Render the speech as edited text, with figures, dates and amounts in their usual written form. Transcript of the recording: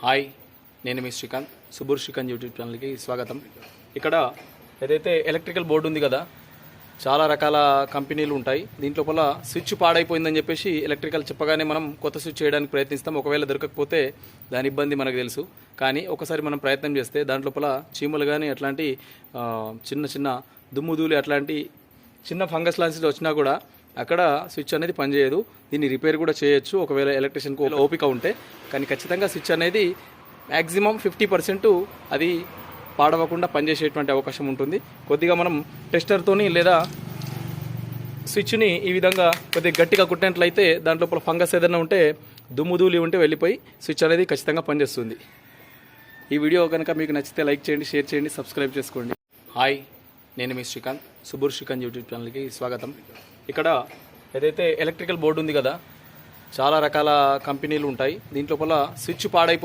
Hi, నేను మీ Srikanth. Subur Srikanth YouTube ఛానల్కి స్వాగతం. ఇక్కడ ఏదైతే ఎలక్ట్రికల్ బోర్డు ఉంది కదా, చాలా రకాల కంపెనీలు ఉంటాయి. దీంట్లోపల స్విచ్ పాడైపోయిందని చెప్పేసి ఎలక్ట్రికల్ చెప్పగానే మనం కొత్త స్విచ్ చేయడానికి ప్రయత్నిస్తాం. ఒకవేళ దొరకకపోతే దాని ఇబ్బంది మనకు తెలుసు. కానీ ఒకసారి మనం ప్రయత్నం చేస్తే దాంట్లోపల చీమలు కానీ అట్లాంటి చిన్న చిన్న దుమ్ముధూళి అట్లాంటి చిన్న ఫంగస్ లాంటివి వచ్చినా కూడా అక్కడ స్విచ్ అనేది పనిచేయదు. దీన్ని రిపేర్ కూడా చేయొచ్చు ఒకవేళ ఎలక్ట్రిషియన్కు ఓపిక ఉంటే. కానీ ఖచ్చితంగా స్విచ్ అనేది మ్యాక్సిమం 50% అది పాడవకుండా పనిచేసేటువంటి అవకాశం ఉంటుంది. కొద్దిగా మనం టెస్టర్తోని లేదా స్విచ్ని ఈ విధంగా కొద్దిగా గట్టిగా కుట్టినట్లయితే దాంట్లో ఫంగస్ ఏదైనా ఉంటే దుమ్ముధూళి ఉంటే వెళ్ళిపోయి స్విచ్ అనేది ఖచ్చితంగా పనిచేస్తుంది. ఈ వీడియో కనుక మీకు నచ్చితే లైక్ చేయండి, షేర్ చేయండి, సబ్స్క్రైబ్ చేసుకోండి. హాయ్, నేను మీ శ్రీకాంత్. సుబూర్ శ్రీకాంత్ యూట్యూబ్ ఛానల్కి స్వాగతం. ఇక్కడ ఏదైతే ఎలక్ట్రికల్ బోర్డు ఉంది కదా, చాలా రకాల కంపెనీలు ఉంటాయి. దీంట్లోపల స్విచ్ పాడైపోయి